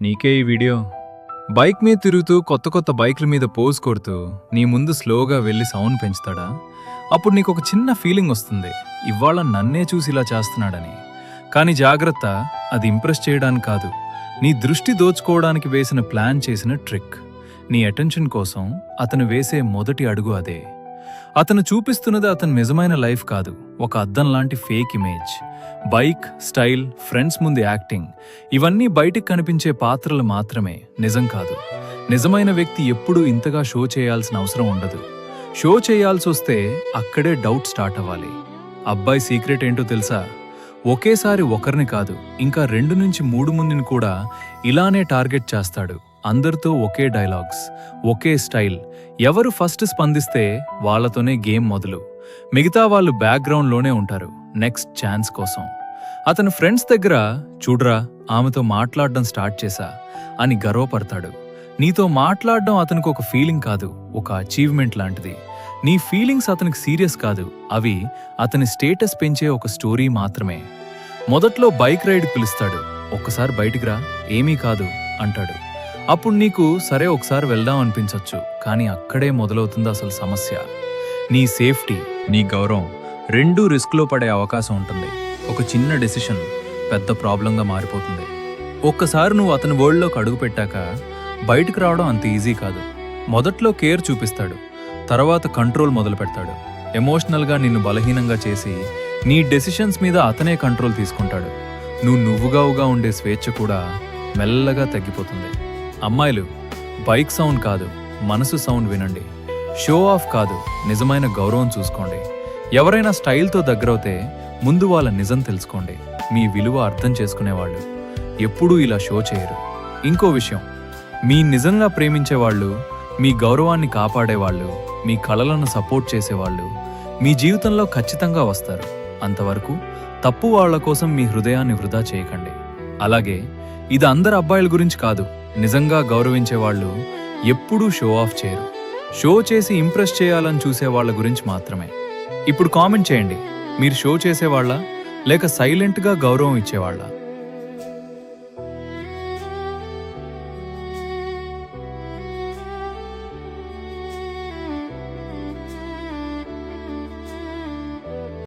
నీకే ఈ video. Bike మీద తిరుగుతూ కొత్త కొత్త బైక్ల మీద పోజ్ కొడుతూ నీ ముందు స్లోగా వెళ్ళి సౌండ్ పెంచుతాడా? అప్పుడు నీకు ఒక చిన్న ఫీలింగ్ వస్తుంది, ఇవాళ నన్నే చూసి ఇలా చేస్తున్నాడని. కానీ జాగ్రత్త, అది ఇంప్రెస్ చేయడానికి కాదు, నీ దృష్టి దోచుకోవడానికి వేసిన ప్లాన్ చేసిన ట్రిక్. నీ అటెన్షన్ కోసం అతను వేసే మొదటి అడుగు అదే. అతను చూపిస్తున్నది అతని నిజమైన లైఫ్ కాదు, ఒక అద్దం లాంటి fake image. Bike, style, friends ముందు యాక్టింగ్, ఇవన్నీ బయటికి కనిపించే పాత్రలు మాత్రమే, నిజం కాదు. నిజమైన వ్యక్తి ఎప్పుడూ ఇంతగా షో చేయాల్సిన అవసరం ఉండదు. షో చేయాల్సి వస్తే అక్కడే డౌట్ స్టార్ట్ అవ్వాలి. అబ్బాయి సీక్రెట్ ఏంటో తెలుసా? ఒకేసారి ఒకరిని కాదు, ఇంకా 2 నుంచి 3 మందిని కూడా ఇలానే టార్గెట్ చేస్తాడు. అందరితో ఒకే డైలాగ్స్, ఒకే స్టైల్. ఎవరు ఫస్ట్ స్పందిస్తే వాళ్లతోనే గేమ్ మొదలు. మిగతా వాళ్ళు బ్యాక్గ్రౌండ్లోనే ఉంటారు, నెక్స్ట్ ఛాన్స్ కోసం. అతని ఫ్రెండ్స్ దగ్గర చూడ్రా, ఆమెతో మాట్లాడడం స్టార్ట్ చేశా అని గర్వపడతాడు. నీతో మాట్లాడడం అతనికి ఒక ఫీలింగ్ కాదు, ఒక అచీవ్మెంట్ లాంటిది. నీ ఫీలింగ్స్ అతనికి సీరియస్ కాదు, అవి అతని స్టేటస్ పెంచే ఒక స్టోరీ మాత్రమే. మొదట్లో బైక్ రైడ్ పిలుస్తాడు, ఒక్కసారి బయటికి రా, ఏమీ కాదు అంటాడు. అప్పుడు నీకు సరే ఒకసారి వెళ్దాం అనిపించొచ్చు, కానీ అక్కడే మొదలవుతుంది అసలు సమస్య. నీ సేఫ్టీ, నీ గౌరవం రెండూ రిస్క్లో పడే అవకాశం ఉంటుంది. ఒక చిన్న డెసిషన్ పెద్ద ప్రాబ్లంగా మారిపోతుంది. ఒక్కసారి నువ్వు అతని వరల్డ్లోకి అడుగు పెట్టాక బయటకు రావడం అంత ఈజీ కాదు. మొదట్లో కేర్ చూపిస్తాడు, తర్వాత కంట్రోల్ మొదలు పెడతాడు. ఎమోషనల్గా నిన్ను బలహీనంగా చేసి నీ డెసిషన్స్ మీద అతనే కంట్రోల్ తీసుకుంటాడు. నువ్వుగావుగా ఉండే స్వేచ్ఛ కూడా మెల్లగా తగ్గిపోతుంది. అమ్మాయిలు, బైక్ సౌండ్ కాదు, మనసు సౌండ్ వినండి. షో ఆఫ్ కాదు, నిజమైన గౌరవం చూసుకోండి. ఎవరైనా స్టైల్తో దగ్గరవుతే ముందు వాళ్ళ నిజం తెలుసుకోండి. మీ విలువ అర్థం చేసుకునేవాళ్ళు ఎప్పుడూ ఇలా షో చేయరు. ఇంకో విషయం, మీ నిజంగా ప్రేమించేవాళ్ళు, మీ గౌరవాన్ని కాపాడేవాళ్ళు, మీ కళలను సపోర్ట్ చేసేవాళ్ళు మీ జీవితంలో ఖచ్చితంగా వస్తారు. అంతవరకు తప్పు వాళ్ల కోసం మీ హృదయాన్ని వృధా చేయకండి. అలాగే ఇది అందరు అబ్బాయిల గురించి కాదు, నిజంగా గౌరవించే వాళ్ళు ఎప్పుడూ షో ఆఫ్ చేయరు. షో చేసి ఇంప్రెస్ చేయాలని చూసే వాళ్ళ గురించి మాత్రమే. ఇప్పుడు కామెంట్ చేయండి, మీరు షో చేసేవాళ్ళ లేక సైలెంట్గా గౌరవం ఇచ్చేవాళ్ళ?